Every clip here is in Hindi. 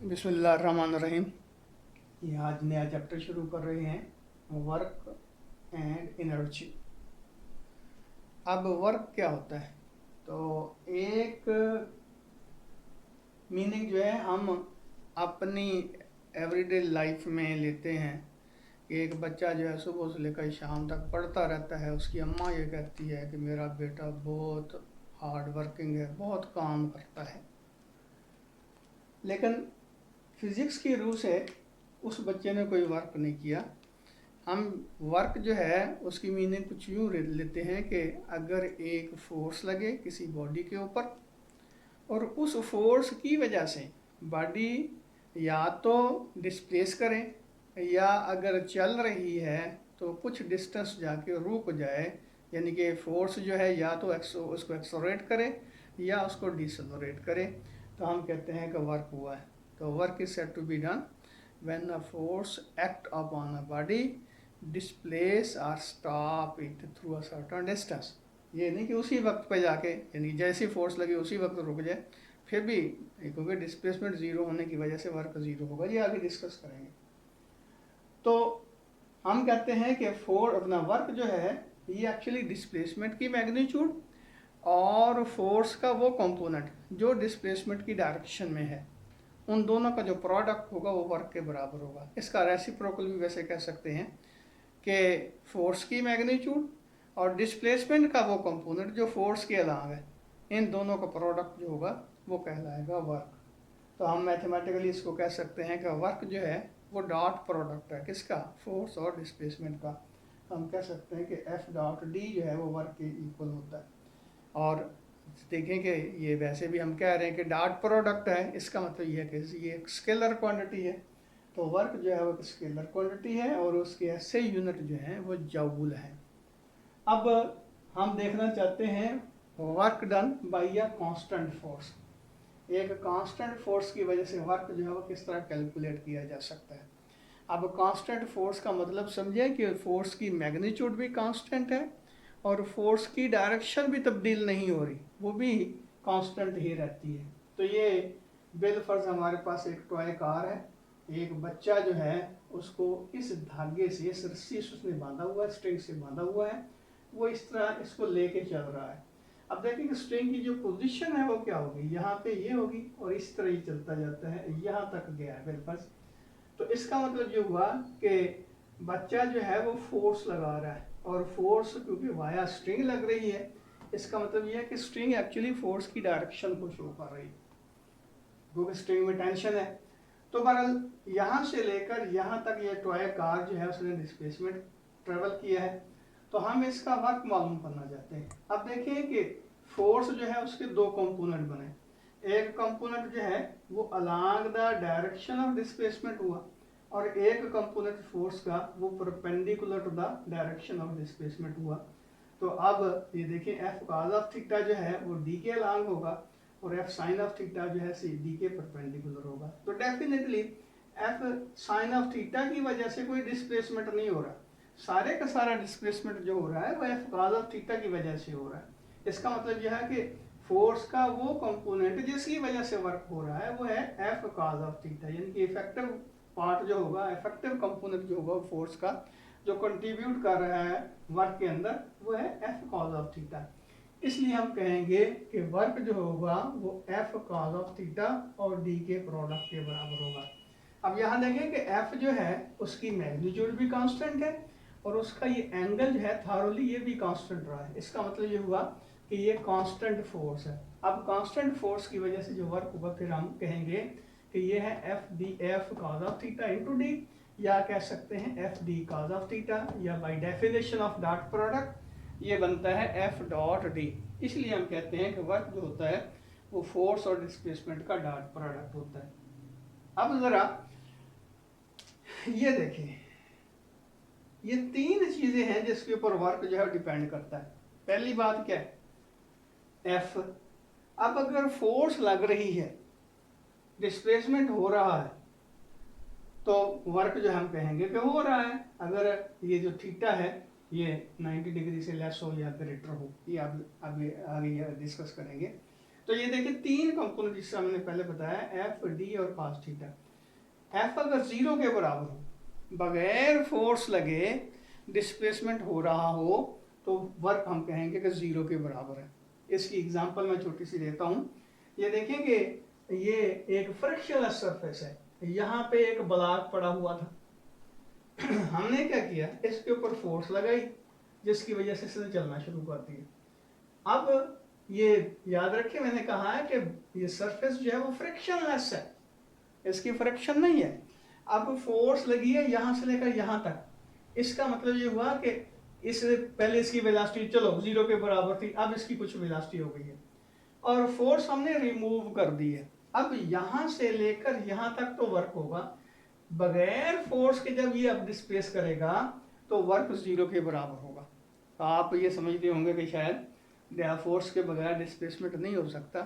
बिस्मिल्लाहिर्रहमानिर्रहीम। ये आज नया चैप्टर शुरू कर रहे हैं, वर्क एंड एनर्जी। अब वर्क क्या होता है, तो एक मीनिंग जो है हम अपनी एवरीडे लाइफ में लेते हैं कि एक बच्चा जो है सुबह से लेकर शाम तक पढ़ता रहता है। उसकी अम्मा ये कहती है कि मेरा बेटा बहुत हार्ड वर्किंग है, बहुत काम करता है। लेकिन फिज़िक्स की रूह से उस बच्चे ने कोई वर्क नहीं किया। हम वर्क जो है उसकी मीनिंग कुछ यूँ लेते हैं कि अगर एक फोर्स लगे किसी बॉडी के ऊपर और उस फोर्स की वजह से बॉडी या तो डिस्प्लेस करें या अगर चल रही है तो कुछ डिस्टेंस जाके रुक जाए, यानी कि फोर्स जो है या तो उसको एक्सलरेट करे या उसको डिसलरेट करे, तो हम कहते हैं कि वर्क हुआ है। तो work is said to be done when a force act upon a body displace और stop it through a certain distance. ये नहीं कि उसी वक्त पे जाके, यानी जैसी फोर्स लगी उसी वक्त रुक जाए, फिर भी क्योंकि डिस्प्लेसमेंट ज़ीरो होने की वजह से वर्क ज़ीरो होगा। ये आगे डिस्कस करेंगे। तो हम कहते हैं कि अपना वर्क जो है ये एक्चुअली डिस्प्लेसमेंट की मैग्नीट्यूड और फोर्स का वो कंपोनेंट जो डिस्प्लेसमेंट की डायरेक्शन में है, उन दोनों का जो प्रोडक्ट होगा वो वर्क के बराबर होगा। इसका रेसिप्रोकल भी वैसे कह सकते हैं कि फोर्स की मैग्नीट्यूड और डिस्प्लेसमेंट का वो कंपोनेंट जो फोर्स के अलावा है, इन दोनों का प्रोडक्ट जो होगा वो कहलाएगा वर्क। तो हम मैथमेटिकली इसको कह सकते हैं कि वर्क जो है वो डॉट प्रोडक्ट है किसका, फोर्स और डिस्प्लेसमेंट का। हम कह सकते हैं कि एफ डॉट डी जो है वो वर्क के इक्वल होता है। और देखें कि ये वैसे भी हम कह रहे हैं कि डॉट प्रोडक्ट है, इसका मतलब ये है कि ये एक स्केलर क्वांटिटी है। तो वर्क जो है वो एक स्केलर क्वांटिटी है और उसके ऐसे यूनिट जो हैं वो जूल है। अब हम देखना चाहते हैं work done bye a constant force. एक कांस्टेंट फोर्स की वजह से वर्क जो है वो किस तरह कैलकुलेट किया जा सकता है। अब कांस्टेंट फोर्स का मतलब समझे कि फोर्स की मैग्नीट्यूड भी कांस्टेंट है और फोर्स की डायरेक्शन भी तब्दील नहीं हो रही, वो भी कांस्टेंट ही रहती है। तो ये बिलफर्ज हमारे पास एक टॉय कार है, एक बच्चा जो है उसको इस धागे से, इस रस्सी से उसने बांधा हुआ है, स्ट्रिंग से बांधा हुआ है, वो इस तरह इसको लेके चल रहा है। अब देखेंगे स्ट्रिंग की जो पोजीशन है वो क्या होगी, यहाँ पे ये होगी और इस तरह ही चलता जाता है, यहाँ तक गया है बिलफर्ज। तो इसका मतलब ये हुआ कि बच्चा जो है वो फोर्स लगा रहा है और फोर्स क्योंकि वाया स्ट्रिंग लग रही है, इसका मतलब ये है कि स्ट्रिंग एक्चुअली फोर्स की डायरेक्शन को शो कर रही है क्योंकि स्ट्रिंग में टेंशन है। तो बहरहाल यहाँ से लेकर यहाँ तक ये टॉय कार जो है उसने डिस्प्लेसमेंट ट्रेवल किया है। तो हम इसका वर्क मालूम करना चाहते हैं। अब देखिए कि फोर्स जो है उसके दो कंपोनेंट बने। एक कंपोनेंट जो है वो along the direction of displacement हुआ और एक कंपोनेंट फोर्स का वो perpendicular to the direction of displacement हुआ। तो अब ये देखिए एफ कॉज ऑफ थीटा जो है वो डी के अलोंग होगा और एफ साइन ऑफ थीटा जो है सी डी के परपेंडिकुलर होगा। तो definitely F sine of theta की वजह से कोई डिस्प्लेसमेंट नहीं हो रहा, सारे का सारा डिस्प्लेसमेंट जो हो रहा है वो एफ कॉज ऑफ थीटा की वजह से हो रहा है। इसका मतलब यह है कि फोर्स का वो कंपोनेंट जिसकी वजह से वर्क हो रहा है वो है एफ कॉज ऑफ थीटा, यानी कि इफेक्टिव पार्ट जो होगा, इफेक्टिव कंपोनेंट जो होगा फोर्स का जो कंट्रीब्यूट कर रहा है वर्क के अंदर, वो है एफ कॉज ऑफ थीटा। इसलिए हम कहेंगे कि वर्क जो होगा वो एफ कॉज ऑफ थीटा और डी के प्रोडक्ट के बराबर होगा। अब यहाँ देखें कि एफ जो है उसकी मैग्नीट्यूड भी कांस्टेंट है और उसका ये एंगल जो है थॉरोली ये भी कांस्टेंट रहा है। इसका मतलब ये हुआ कि ये कांस्टेंट फोर्स है। अब कांस्टेंट फोर्स की वजह से जो वर्क होगा फिर हम कहेंगे कि ये है F cos of theta into D, या कह सकते हैं F D cos of theta, या by definition of dot product ये बनता है एफ डॉट डी। इसलिए हम कहते हैं कि वर्क जो होता है वो फोर्स और डिस्प्लेसमेंट का डॉट प्रोडक्ट होता है। अब जरा ये देखिए, ये तीन चीजें हैं जिसके ऊपर वर्क जो है डिपेंड करता है। पहली बात क्या है, एफ। अब अगर फोर्स लग रही है, डिस्प्लेसमेंट हो रहा है, तो वर्क जो हम कहेंगे कि हो रहा है। अगर ये जो थीटा है ये 90 डिग्री से लेस हो या ग्रेटर हो, ये आप आगे आगे डिस्कस करेंगे। तो ये देखिए तीन कंपोनेंट जिससे हमने पहले बताया, एफ, डी और cos थीटा। एफ अगर 0 के बराबर हो, बगैर फोर्स लगे डिस्प्लेसमेंट हो रहा हो, तो वर्क हम कहेंगे कि 0 के बराबर है। इसकी एग्जांपल मैं छोटी सी देता हूँ। ये देखेंगे, ये एक फ्रिक्शनलेस सरफेस है, यहाँ पे एक ब्लॉक पड़ा हुआ था। हमने क्या किया, इसके ऊपर फोर्स लगाई, जिसकी वजह से इसने चलना शुरू कर दिया। अब ये याद रखिए, मैंने कहा है कि ये सरफेस जो है वो फ्रिक्शनलेस है, इसकी फ्रिक्शन नहीं है। अब फोर्स लगी है यहाँ से लेकर यहाँ तक, इसका मतलब ये हुआ कि इस पहले इसकी वेलोसिटी चलो 0 के बराबर थी, अब इसकी कुछ वेलोसिटी हो गई है और फोर्स हमने रिमूव कर दी है। अब यहाँ से लेकर यहाँ तक तो वर्क होगा, बगैर फोर्स के जब ये अब डिस्प्लेस करेगा तो वर्क 0 के बराबर होगा। तो आप ये समझते होंगे कि शायद फोर्स के बगैर डिस्प्लेसमेंट नहीं हो सकता,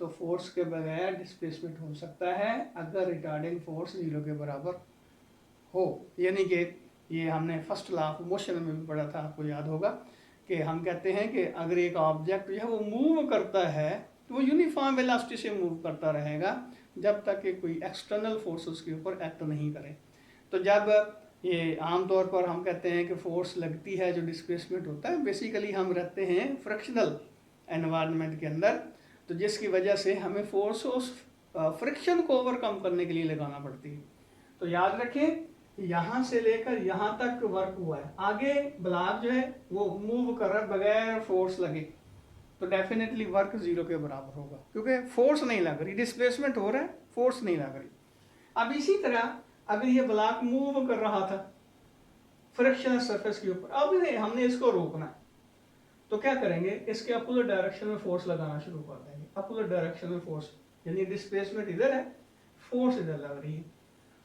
तो फोर्स के बगैर डिस्प्लेसमेंट हो सकता है अगर रिटार्डिंग फोर्स 0 के बराबर हो। यानी कि ये हमने फर्स्ट लॉ ऑफ मोशन में भी पढ़ा था, आपको याद होगा कि हम कहते हैं कि अगर एक ऑब्जेक्ट जो है वो मूव करता है तो वो यूनिफॉर्म वेलोसिटी से मूव करता रहेगा जब तक कि कोई एक्सटर्नल फोर्स उसके ऊपर एक्ट नहीं करे। तो जब ये आमतौर पर हम कहते हैं कि फोर्स लगती है, जो डिस्प्लेसमेंट होता है, बेसिकली हम रहते हैं फ्रिक्शनल एनवायरनमेंट के अंदर, तो जिसकी वजह से हमें फोर्स उस फ्रिक्शन को ओवरकम करने के लिए लगाना पड़ती है। तो याद रखें, यहाँ से लेकर यहाँ तक वर्क हुआ है, आगे ब्लॉक जो है वो मूव कर रहा है बगैर फोर्स लगे, तो डेफिनेटली वर्क 0 के बराबर होगा, क्योंकि फोर्स नहीं लग रही, डिस्प्लेसमेंट हो रहा है, फोर्स नहीं लग रही। अब इसी तरह अगर ये ब्लॉक मूव कर रहा था फ्रिक्शनल सरफेस के ऊपर, अब हमने इसको रोकना है, तो क्या करेंगे, इसके अपोजिट डायरेक्शन में फोर्स लगाना शुरू कर देंगे। अपोजिट डायरेक्शन में फोर्स, यानी डिस्प्लेसमेंट इधर है, फोर्स इधर लग रही है,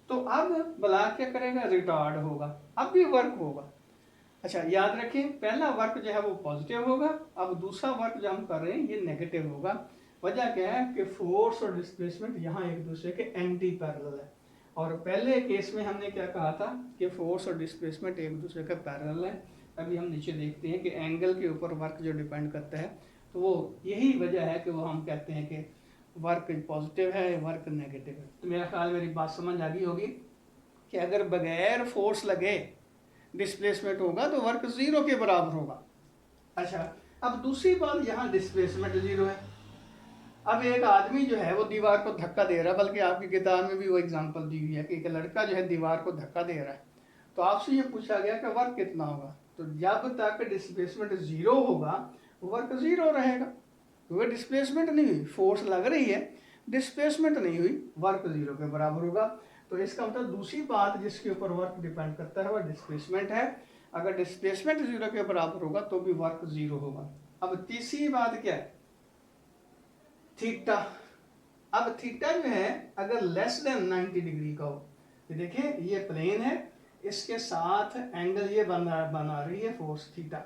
तो अब ब्लॉक क्या करेगा, रिटार्ड होगा, अब भी वर्क होगा। अच्छा याद रखें, पहला वर्क जो है वो पॉजिटिव होगा, अब दूसरा वर्क जो हम कर रहे हैं ये नेगेटिव होगा। वजह क्या है कि फोर्स और डिस्प्लेसमेंट यहाँ एक दूसरे के एंटी पैरेलल है, और पहले केस में हमने क्या कहा था कि फोर्स और डिस्प्लेसमेंट एक दूसरे के पैरेलल है। अभी हम नीचे देखते हैं कि एंगल के ऊपर वर्क जो डिपेंड करता है, तो वो यही वजह है कि वो हम कहते हैं कि वर्क पॉजिटिव है, वर्क नेगेटिव है। तो मेरा ख्याल मेरी बात समझ आ गई होगी कि अगर बगैर फोर्स लगे डिस्प्लेसमेंट होगा तो वर्क 0 के बराबर होगा। अच्छा, अब दूसरी बात, यहाँ डिस्प्लेसमेंट 0 है। अब एक आदमी जो है वो दीवार को धक्का दे रहा है, बल्कि आपकी किताब में भी वो एग्जांपल दी हुई है कि एक लड़का जो है दीवार को धक्का दे रहा है, तो आपसे ये पूछा गया कि वर्क कितना होगा, तो जब तक डिस्प्लेसमेंट 0 होगा वर्क 0 रहेगा, क्योंकि डिस्प्लेसमेंट नहीं हुई, फोर्स लग रही है, डिस्प्लेसमेंट नहीं हुई, वर्क 0 के बराबर होगा। तो इसका मतलब दूसरी बात जिसके ऊपर वर्क डिपेंड करता है वह डिस्प्लेसमेंट है। अगर डिस्प्लेसमेंट 0 के बराबर होगा तो भी वर्क 0 होगा। अब तीसरी बात क्या है, थीटा। अब थीटा जो है अगर लेस देन 90 डिग्री का हो, ये देखिए ये प्लेन है, इसके साथ एंगल ये बना रही है फोर्स थीटा।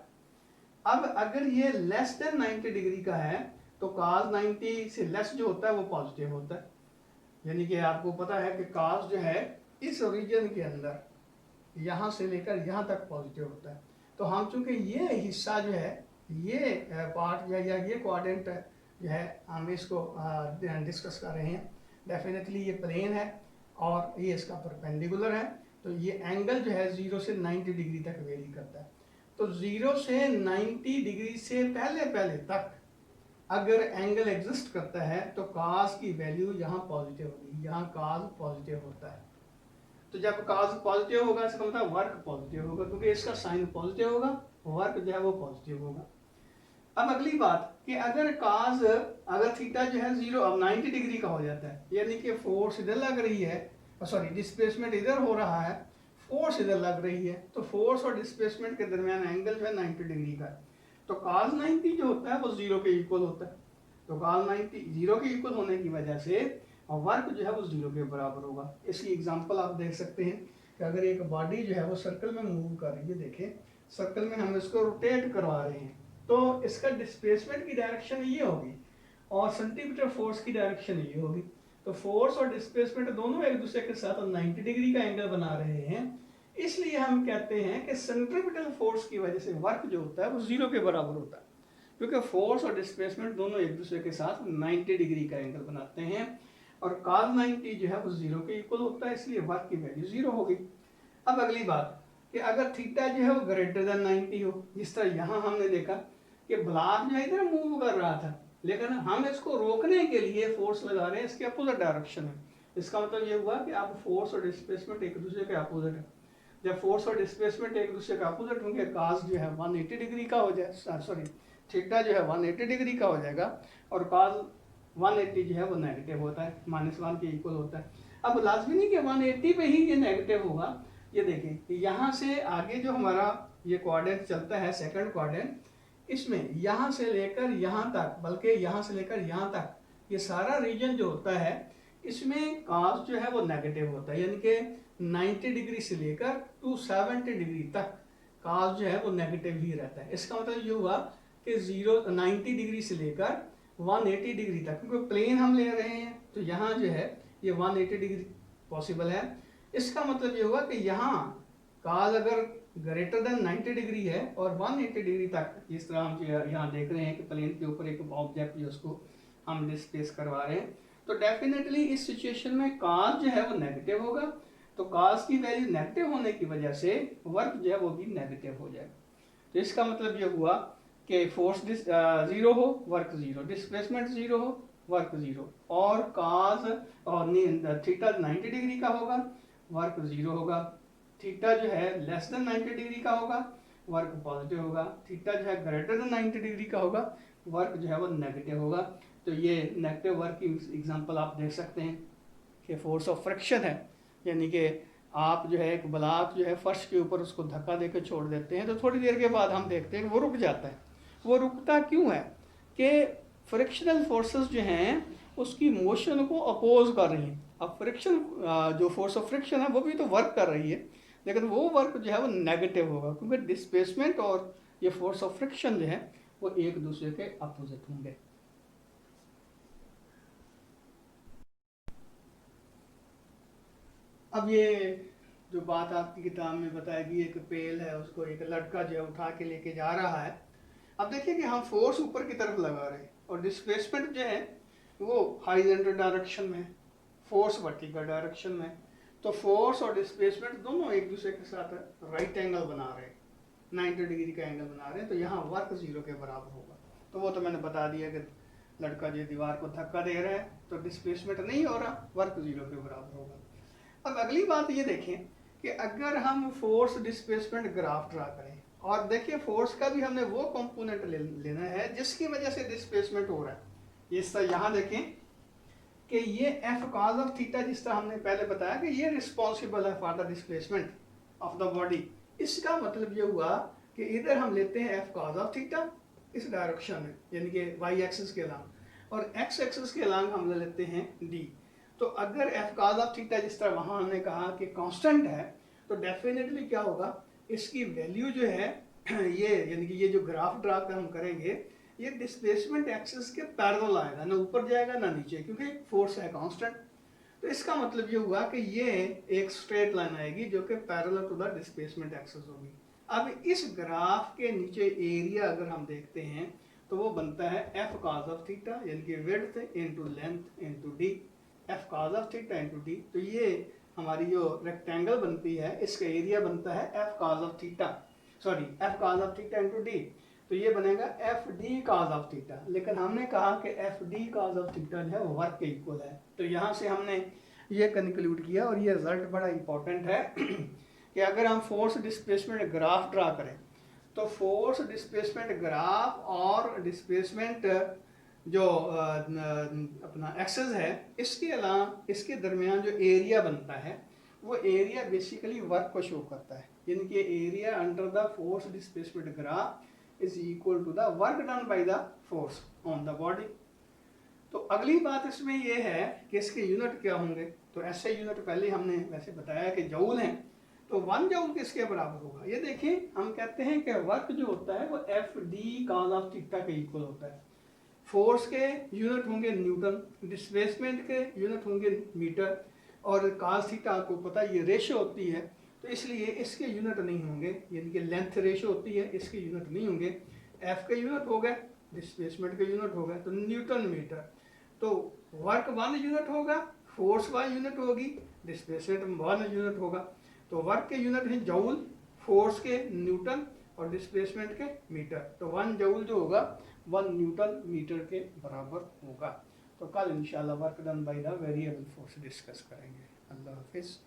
अब अगर ये लेस देन 90 डिग्री का है तो cos 90 से लेस जो होता है वो पॉजिटिव होता है, यानी कि आपको पता है कि cos जो है इस रीजन के अंदर यहाँ से लेकर यहाँ तक पॉजिटिव होता है। तो हम चूंकि ये हिस्सा जो है, ये पार्ट या ये क्वाड्रेंट जो है, हम इसको डिस्कस कर रहे हैं, डेफिनेटली ये प्लेन है और ये इसका परपेंडिकुलर है, तो ये एंगल जो है 0 से 90 डिग्री तक वेरी करता है। तो 0 से 90 डिग्री से पहले तक अगर एंगल एग्जिस्ट करता है तो cos की वैल्यू यहाँ पॉजिटिव होगी, यहाँ cos पॉजिटिव होता है। तो जब cos पॉजिटिव होगा इसका मतलब वर्क पॉजिटिव होगा, क्योंकि इसका साइन पॉजिटिव होगा, वर्क जो है वो पॉजिटिव होगा। अब अगली बात कि अगर थीटा जो है 0 अब 90 डिग्री का हो जाता है, यानी कि फोर्स इधर लग रही है, सॉरी डिस्प्लेसमेंट इधर हो रहा है, फोर्स इधर लग रही है, तो फोर्स और डिस्प्लेसमेंट के दरमियान एंगल जो है 90 डिग्री का है, तो cos 90 जो होता है वो 0 के इक्वल होता है। तो cos 90 0 के इक्वल होने की वजह से वर्क जो है वो 0 के बराबर होगा। इसकी एग्जांपल आप देख सकते हैं कि अगर एक बॉडी जो है वो सर्कल में मूव कर रही है, देखें सर्कल में हम इसको रोटेट करवा रहे हैं, तो इसका डिस्प्लेसमेंट की डायरेक्शन ये होगी और सेंटीमीटर फोर्स की डायरेक्शन ये होगी। तो फोर्स और डिस्प्लेसमेंट दोनों एक दूसरे के साथ 90 डिग्री का एंगल बना रहे हैं, इसलिए हम कहते हैं कि सेंट्रीपिटल फोर्स की वजह से वर्क जो होता है वो 0 के बराबर होता है। क्योंकि फोर्स और डिस्प्लेसमेंट दोनों एक दूसरे के साथ 90 डिग्री का एंगल बनाते हैं और cos 90 जो है वो 0 के इक्वल होता है, इसलिए वर्क की वैल्यू 0 होगी। अब अगली बात कि अगर थीटा जो है वो ग्रेटर देन 90 हो, जिस तरह यहाँ हमने देखा कि ब्लॉक जो है इधर मूव कर रहा था, लेकिन हम इसको रोकने के लिए फोर्स लगा रहे हैं इसके अपोजिट डायरेक्शन में। इसका मतलब ये हुआ कि आप फोर्स और डिस्प्लेसमेंट एक दूसरे के अपोजिट है। जब फोर्स और डिस्प्लेसमेंट एक दूसरे के अपोजिट होंगे, काज जो है 180 डिग्री का हो जाए, सॉरी थीटा जो है 180 डिग्री का हो जाएगा और काज 180 जो है वो नेगेटिव होता है, -1 के इक्वल होता है। अब लाजमी नहीं कि 180 पे ही ये नेगेटिव होगा। ये देखें यहाँ से आगे जो हमारा ये क्वाड्रेंट चलता है, सेकंड क्वाड्रेंट, इसमें यहाँ से लेकर यहाँ तक, बल्कि यहाँ से लेकर यहाँ तक, ये सारा रीजन जो होता है इसमें काज जो है वो नेगेटिव होता है, यानी कि 90 डिग्री से लेकर 270 डिग्री तक काज जो है वो नेगेटिव ही रहता है। इसका मतलब ये हुआ कि 90 डिग्री से लेकर 180 डिग्री तक, क्योंकि प्लेन हम ले रहे हैं तो यहाँ जो है ये 180 डिग्री पॉसिबल है। इसका मतलब ये हुआ कि यहाँ काज अगर ग्रेटर देन 90 डिग्री है और 180 डिग्री तक, जिस तरह हम यहाँ देख रहे हैं कि प्लेन के ऊपर एक ऑब्जेक्ट जो उसको हम डिस्प्लेस करवा रहे हैं, तो डेफिनेटली इस सिचुएशन में काज जो है वो नेगेटिव होगा। तो काज की वैल्यू नेगेटिव होने की वजह से वर्क जो है वो भी नेगेटिव हो जाएगा। तो इसका मतलब ये हुआ कि फोर्स 0 हो, वर्क 0, डिस्प्लेसमेंट 0 हो, वर्क 0, और काज और थीटा 90 डिग्री का होगा, वर्क 0 होगा। थीटा जो है लेस देन 90 डिग्री का होगा, वर्क पॉजिटिव होगा। थीटा जो है ग्रेटर देन 90 डिग्री का होगा, वर्क जो है वो नेगेटिव होगा। तो ये नेगेटिव वर्क की एग्जांपल आप देख सकते हैं कि फोर्स ऑफ फ्रिक्शन है, यानी कि आप जो है एक ब्लॉक जो है फर्श के ऊपर उसको धक्का देकर छोड़ देते हैं तो थोड़ी देर के बाद हम देखते हैं वो रुक जाता है। वो रुकता क्यों है कि फ्रिक्शनल फोर्सेस जो हैं उसकी मोशन को अपोज कर रही हैं। अब फ्रिक्शन जो फोर्स ऑफ फ्रिक्शन है वो भी तो वर्क कर रही है, लेकिन वो वर्क जो है वो नेगेटिव होगा, क्योंकि डिस्प्लेसमेंट और ये फोर्स ऑफ फ्रिक्शन जो है वो एक दूसरे के अपोजिट होंगे। अब ये जो बात आपकी किताब में बताएगी, एक पेल है उसको एक लड़का जो है उठा के लेके जा रहा है। अब देखिए कि हम फोर्स ऊपर की तरफ लगा रहे हैं और डिस्प्लेसमेंट जो है वो हॉरिजॉन्टल डायरेक्शन में, फोर्स वर्टिकल डायरेक्शन में। तो फोर्स और डिस्प्लेसमेंट दोनों एक दूसरे के साथ राइट एंगल बना रहे हैं, 90 डिग्री का एंगल बना रहे हैं, तो यहाँ वर्क 0 के बराबर होगा। तो वो तो मैंने बता दिया कि लड़का जो दीवार को धक्का दे रहा है तो डिस्प्लेसमेंट नहीं हो रहा, वर्क 0 के बराबर होगा। अब अगली बात ये देखें कि अगर हम फोर्स डिस्प्लेसमेंट ग्राफ ड्रा करें और देखिए फोर्स का भी हमने वो कंपोनेंट लेना है जिसकी वजह से डिस्प्लेसमेंट हो रहा है। इस तरह यहाँ देखें कि ये एफ कॉज ऑफ थीटा, जिस तरह हमने पहले बताया कि ये रिस्पॉन्सिबल है for the displacement of the body. इसका मतलब ये हुआ कि इधर हम लेते हैं एफ कॉज ऑफ थीटा इस डायरेक्शन में, यानी कि वाई एक्सिस के अलांग, और एक्स एक्सिस के अलांग हम ले लेते हैं डी। तो अगर एफ कॉज ऑफ थीटा जिस तरह वहाँ हमने कहा कि कांस्टेंट है, तो डेफिनेटली क्या होगा, इसकी वैल्यू जो है ये यानी कि ये जो ग्राफ ड्रा कर हम करेंगे ये डिस्प्लेसमेंट एक्सिस के पैरेलल आएगा, ना ऊपर जाएगा ना नीचे, क्योंकि फोर्स है कांस्टेंट। तो इसका मतलब ये हुआ कि ये एक स्ट्रेट लाइन आएगी जो कि parallel to the displacement axis होगी। अब इस ग्राफ के नीचे एरिया अगर हम देखते हैं तो वो बनता है एफ कॉज ऑफ थीटा, यानी कि width into length into D, F cos of theta into D. तो ये हमारी जो रेक्टेंगल बनती है इसका एरिया बनता है F cos of theta, sorry F cos of theta into D. तो ये बनेगा F D cos of theta, लेकिन हमने कहा कि F D cos of theta जो है वो वर्क के इक्वल है। तो यहाँ से हमने ये कंक्लूड किया, और ये रिजल्ट बड़ा इंपॉर्टेंट है कि अगर हम फोर्स डिस्प्लेसमेंट ग्राफ ड्रा करें तो फोर्स डिस्प्लेसमेंट ग्राफ और डिस्प्लेसमेंट जो अपना एक्सेस है इसके अलावा इसके दरमियान जो एरिया बनता है वो एरिया बेसिकली वर्क को शो करता है, यानी कि area under the force displacement graph is equal to the work done by the force on the body. तो अगली बात इसमें ये है कि इसके यूनिट क्या होंगे। तो ऐसे यूनिट पहले हमने वैसे बताया कि जूल हैं, तो 1 जूल किसके बराबर होगा। ये देखिए हम कहते हैं कि वर्क जो होता है वो F D cos of theta के इक्वल होता है। फोर्स के यूनिट होंगे न्यूटन, डिस्प्लेसमेंट के यूनिट होंगे मीटर, और कॉस थीटा आपको पता ये रेशो होती है, तो इसलिए इसके यूनिट नहीं होंगे, यानी कि लेंथ रेशो होती है, इसके यूनिट नहीं होंगे। एफ के यूनिट हो गए डिस्प्लेसमेंट का यूनिट होगा तो न्यूटन मीटर। तो वर्क 1 यूनिट होगा, फोर्स 1 यूनिट होगी, डिस्प्लेसमेंट 1 यूनिट होगा। तो वर्क के यूनिट हैं जूल, फोर्स के न्यूटन और डिस्प्लेसमेंट के मीटर। तो 1 जूल जो होगा 1 न्यूटन मीटर के बराबर होगा। तो कल इंशाल्लाह work done by the variable force discuss करेंगे। अल्लाह हाफिज़।